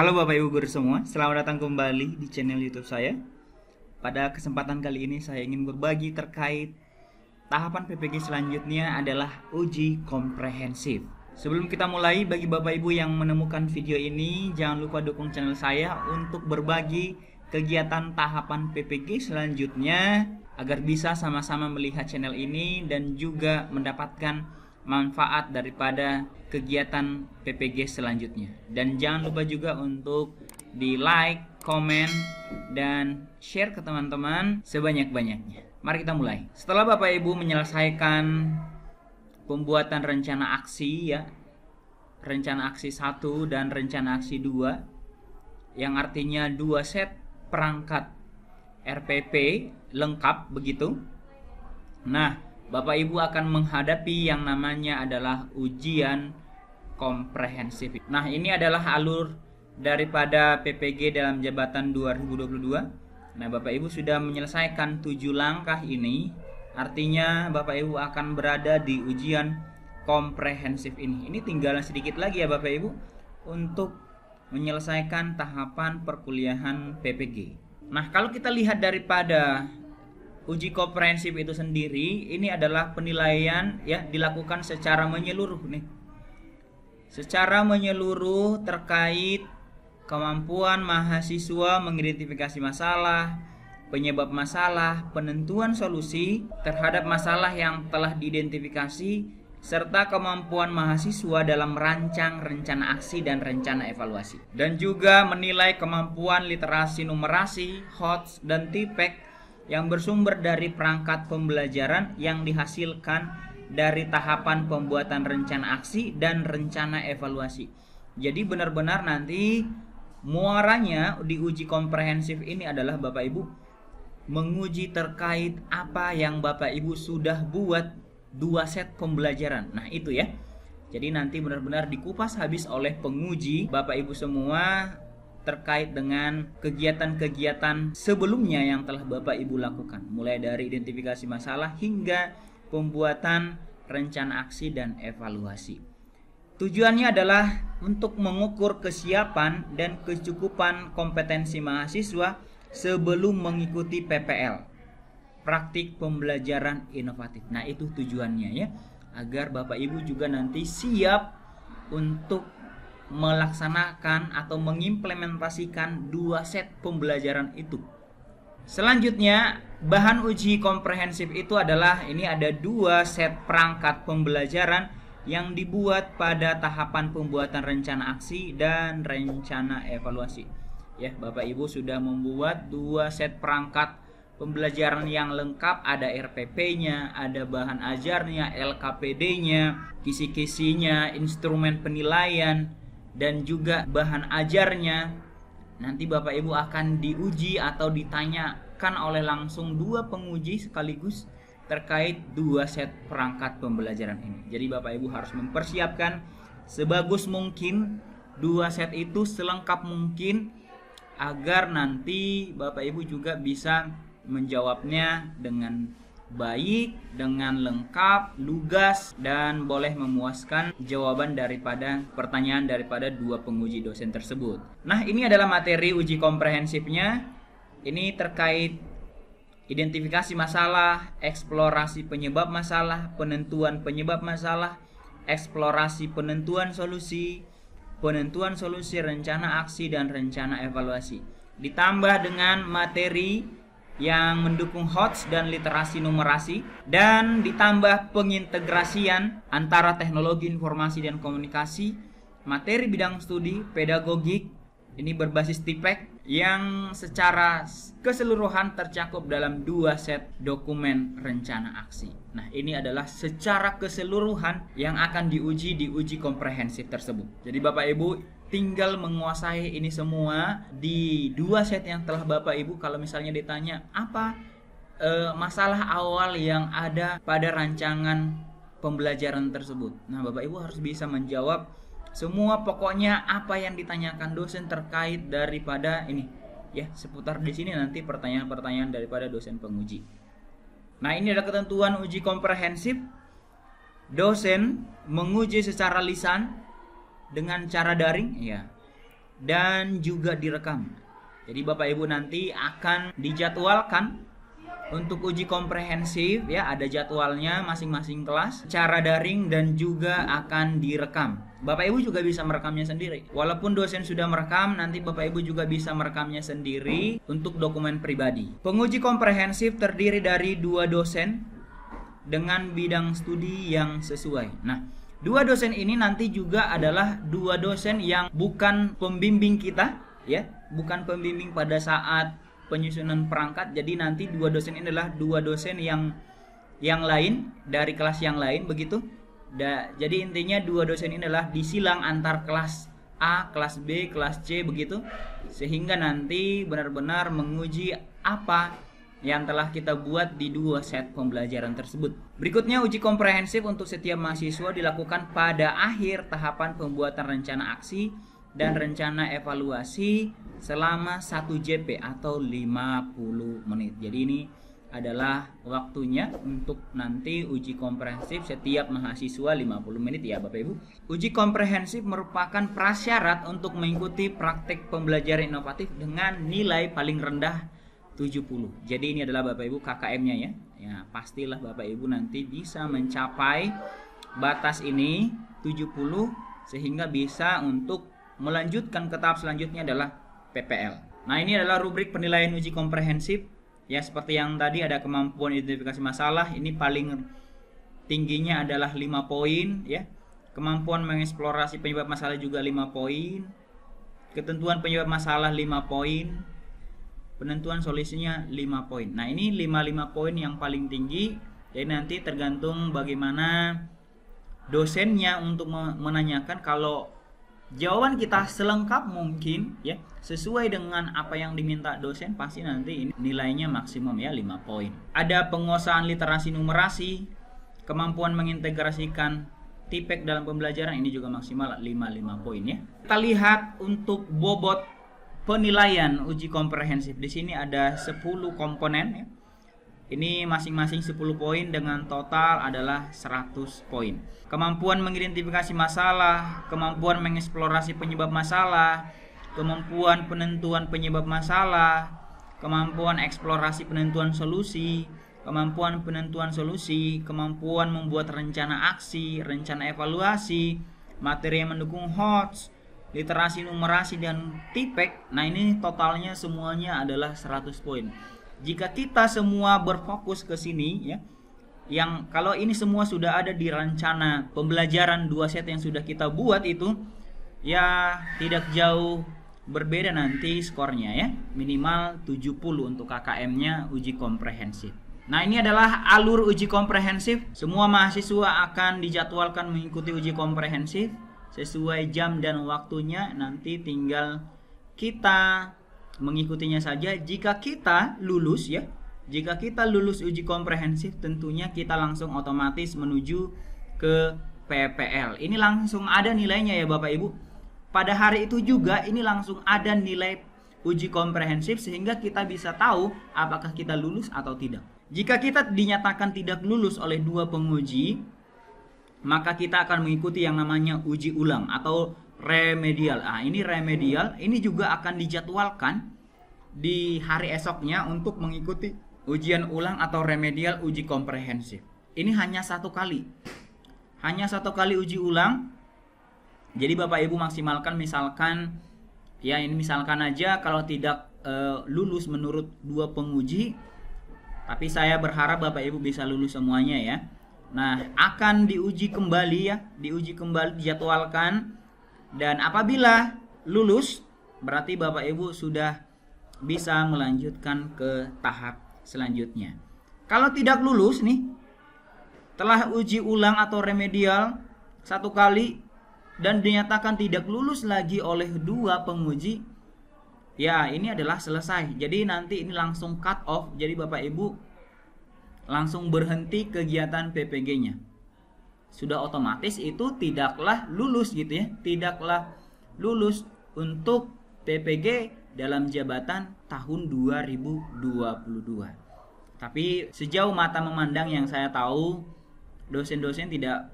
Halo Bapak Ibu Guru semua, selamat datang kembali di channel YouTube saya. Pada kesempatan kali ini saya ingin berbagi terkait tahapan PPG selanjutnya adalah uji komprehensif. Sebelum kita mulai, bagi Bapak Ibu yang menemukan video ini, jangan lupa dukung channel saya untuk berbagi kegiatan tahapan PPG selanjutnya agar bisa sama-sama melihat channel ini dan juga mendapatkan manfaat daripada kegiatan PPG selanjutnya. Dan jangan lupa juga untuk di like, komen, dan share ke teman-teman sebanyak-banyaknya. Mari kita mulai. Setelah Bapak Ibu menyelesaikan pembuatan rencana aksi ya, rencana aksi 1 dan rencana aksi 2, yang artinya 2 set perangkat RPP lengkap begitu. Nah, Bapak Ibu akan menghadapi yang namanya adalah ujian komprehensif. Nah, ini adalah alur daripada PPG dalam jabatan 2022. Nah, Bapak Ibu sudah menyelesaikan 7 langkah ini. Artinya Bapak Ibu akan berada di ujian komprehensif ini. Ini tinggal sedikit lagi ya Bapak Ibu untuk menyelesaikan tahapan perkuliahan PPG. Nah, kalau kita lihat daripada uji komprehensif itu sendiri, ini adalah penilaian ya, dilakukan secara menyeluruh nih. Secara menyeluruh terkait kemampuan mahasiswa mengidentifikasi masalah, penyebab masalah, penentuan solusi terhadap masalah yang telah diidentifikasi, serta kemampuan mahasiswa dalam merancang rencana aksi dan rencana evaluasi. Dan juga menilai kemampuan literasi numerasi, HOTS, dan TIPEK yang bersumber dari perangkat pembelajaran yang dihasilkan dari tahapan pembuatan rencana aksi dan rencana evaluasi. Jadi benar-benar nanti muaranya di uji komprehensif ini adalah Bapak Ibu menguji terkait apa yang Bapak Ibu sudah buat 2 set pembelajaran. Nah itu ya. Jadi nanti benar-benar dikupas habis oleh penguji Bapak Ibu semua terkait dengan kegiatan-kegiatan sebelumnya yang telah Bapak Ibu lakukan, mulai dari identifikasi masalah hingga pembuatan rencana aksi dan evaluasi. Tujuannya adalah untuk mengukur kesiapan dan kecukupan kompetensi mahasiswa sebelum mengikuti PPL, praktik pembelajaran inovatif. Nah, itu tujuannya ya, agar Bapak Ibu juga nanti siap untuk melaksanakan atau mengimplementasikan 2 set pembelajaran itu. Selanjutnya, bahan uji komprehensif itu adalah ini ada 2 set perangkat pembelajaran yang dibuat pada tahapan pembuatan rencana aksi dan rencana evaluasi. Ya, Bapak Ibu sudah membuat 2 set perangkat pembelajaran yang lengkap, ada RPP-nya, ada bahan ajarnya, LKPD-nya, kisi-kisinya, instrumen penilaian, dan juga bahan ajarnya. Nanti Bapak Ibu akan diuji atau ditanyakan oleh langsung 2 penguji sekaligus terkait 2 set perangkat pembelajaran ini. Jadi Bapak Ibu harus mempersiapkan sebagus mungkin 2 set itu selengkap mungkin agar nanti Bapak Ibu juga bisa menjawabnya dengan baik, dengan lengkap, lugas, dan boleh memuaskan jawaban daripada pertanyaan daripada 2 penguji dosen tersebut. Nah, ini adalah materi uji komprehensifnya. Ini terkait identifikasi masalah, eksplorasi penyebab masalah, penentuan penyebab masalah, eksplorasi penentuan solusi, rencana aksi, dan rencana evaluasi. Ditambah dengan materi yang mendukung HOTS dan literasi numerasi, dan ditambah pengintegrasian antara teknologi informasi dan komunikasi, materi bidang studi, pedagogik, ini berbasis TIPEK yang secara keseluruhan tercakup dalam 2 set dokumen rencana aksi. Nah, ini adalah secara keseluruhan yang akan diuji di uji komprehensif tersebut. Jadi Bapak Ibu tinggal menguasai ini semua di 2 set yang telah Bapak Ibu. Kalau misalnya ditanya apa masalah awal yang ada pada rancangan pembelajaran tersebut, nah Bapak Ibu harus bisa menjawab semua, pokoknya apa yang ditanyakan dosen terkait daripada ini ya, seputar di sini nanti pertanyaan-pertanyaan daripada dosen penguji. Nah, ini adalah ketentuan uji komprehensif. Dosen menguji secara lisan dengan cara daring ya. dan juga direkam. Jadi Bapak Ibu nanti akan dijadwalkan untuk uji komprehensif ya, ada jadwalnya masing-masing kelas secara daring dan juga akan direkam. Bapak Ibu juga bisa merekamnya sendiri. Walaupun dosen sudah merekam, nanti Bapak Ibu juga bisa merekamnya sendiri untuk dokumen pribadi. Penguji komprehensif terdiri dari 2 dosen dengan bidang studi yang sesuai. Nah, 2 dosen ini nanti juga adalah 2 dosen yang bukan pembimbing kita ya, bukan pembimbing pada saat penyusunan perangkat. Jadi nanti 2 dosen ini adalah 2 dosen yang lain dari kelas yang lain begitu. Jadi intinya 2 dosen ini adalah disilang antar kelas A, kelas B, kelas C begitu, sehingga nanti benar-benar menguji apa yang telah kita buat di 2 set pembelajaran tersebut. Berikutnya, uji komprehensif untuk setiap mahasiswa dilakukan pada akhir tahapan pembuatan rencana aksi dan rencana evaluasi selama 1 JP atau 50 menit. Jadi ini adalah waktunya untuk nanti uji komprehensif setiap mahasiswa 50 menit ya Bapak Ibu. Uji komprehensif merupakan prasyarat untuk mengikuti praktek pembelajaran inovatif dengan nilai paling rendah 70. Jadi ini adalah Bapak Ibu KKM-nya ya. Ya, pastilah Bapak Ibu nanti bisa mencapai batas ini 70 sehingga bisa untuk melanjutkan ke tahap selanjutnya adalah PPL. Nah, ini adalah rubrik penilaian uji komprehensif. Ya, seperti yang tadi ada kemampuan identifikasi masalah, ini paling tingginya adalah 5 poin ya. Kemampuan mengeksplorasi penyebab masalah juga 5 poin. Ketentuan penyebab masalah 5 poin. Penentuan solusinya 5 poin. Nah, ini 5 poin yang paling tinggi. Jadi nanti tergantung bagaimana dosennya untuk menanyakan. Kalau jawaban kita selengkap mungkin ya, sesuai dengan apa yang diminta dosen, pasti nanti ini nilainya maksimum ya 5 poin. Ada penguasaan literasi numerasi, kemampuan mengintegrasikan TIPEK dalam pembelajaran, ini juga maksimal 5 poin ya. Kita lihat untuk bobot penilaian uji komprehensif. Di sini ada 10 komponen ya. Ini masing-masing 10 poin dengan total adalah 100 poin. Kemampuan mengidentifikasi masalah, kemampuan mengeksplorasi penyebab masalah, kemampuan penentuan penyebab masalah, kemampuan eksplorasi penentuan solusi, kemampuan penentuan solusi, kemampuan membuat rencana aksi, rencana evaluasi, materi yang mendukung HOTS, literasi numerasi dan TIPEK. Nah, ini totalnya semuanya adalah 100 poin. Jika kita semua berfokus ke sini ya, yang kalau ini semua sudah ada di rencana pembelajaran 2 set yang sudah kita buat itu, ya tidak jauh berbeda nanti skornya ya. Minimal 70 untuk KKM-nya uji komprehensif. Nah, ini adalah alur uji komprehensif. Semua mahasiswa akan dijadwalkan mengikuti uji komprehensif sesuai jam dan waktunya. Nanti tinggal kita mengikutinya saja. Jika kita lulus ya, jika kita lulus uji komprehensif, tentunya kita langsung otomatis menuju ke PPL. Ini langsung ada nilainya ya Bapak Ibu. Pada hari itu juga ini langsung ada nilai uji komprehensif sehingga kita bisa tahu apakah kita lulus atau tidak. Jika kita dinyatakan tidak lulus oleh 2 penguji, maka kita akan mengikuti yang namanya uji ulang atau remedial. Ini remedial, ini juga akan dijadwalkan di hari esoknya untuk mengikuti ujian ulang atau remedial uji komprehensif. Ini hanya 1 kali. Hanya 1 kali uji ulang. Jadi Bapak Ibu maksimalkan, misalkan ya, ini misalkan aja kalau tidak lulus menurut 2 penguji, tapi saya berharap Bapak Ibu bisa lulus semuanya ya. Nah, akan diuji kembali ya, dijadwalkan. Dan apabila lulus, berarti Bapak Ibu sudah bisa melanjutkan ke tahap selanjutnya. Kalau tidak lulus nih, telah uji ulang atau remedial 1 kali dan dinyatakan tidak lulus lagi oleh 2 penguji, ya ini adalah selesai. Jadi nanti ini langsung cut off. Jadi Bapak Ibu langsung berhenti kegiatan PPG-nya. Sudah otomatis itu tidaklah lulus gitu ya. Tidaklah lulus untuk PPG dalam jabatan tahun 2022. Tapi sejauh mata memandang yang saya tahu, dosen-dosen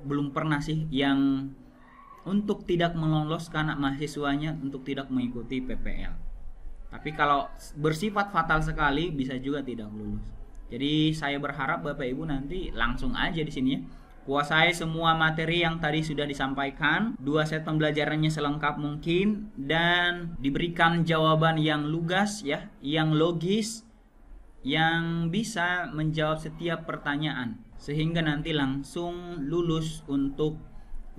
belum pernah sih yang untuk tidak meloloskan mahasiswanya untuk tidak mengikuti PPL. Tapi kalau bersifat fatal sekali bisa juga tidak lulus. Jadi saya berharap Bapak Ibu nanti langsung aja di sini ya, kuasai semua materi yang tadi sudah disampaikan, 2 set pembelajarannya selengkap mungkin, dan diberikan jawaban yang lugas ya, yang logis, yang bisa menjawab setiap pertanyaan, sehingga nanti langsung lulus untuk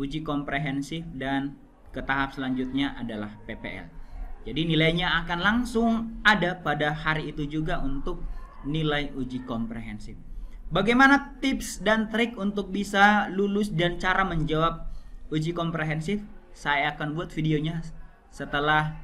uji komprehensif dan ke tahap selanjutnya adalah PPL. Jadi nilainya akan langsung ada pada hari itu juga untuk nilai uji komprehensif. Bagaimana tips dan trik untuk bisa lulus dan cara menjawab uji komprehensif? Saya akan buat videonya setelah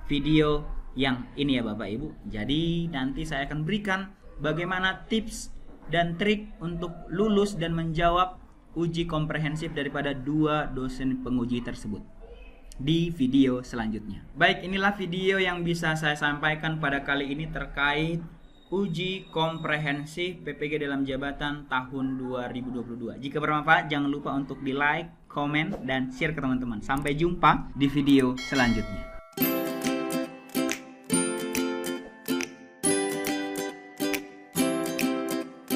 video yang ini ya Bapak Ibu. Jadi nanti saya akan berikan bagaimana tips dan trik untuk lulus dan menjawab uji komprehensif daripada 2 dosen penguji tersebut di video selanjutnya. Baik, inilah video yang bisa saya sampaikan pada kali ini terkait uji komprehensif PPG dalam jabatan tahun 2022. Jika bermanfaat jangan lupa untuk di like, komen, dan share ke teman-teman. Sampai jumpa di video selanjutnya.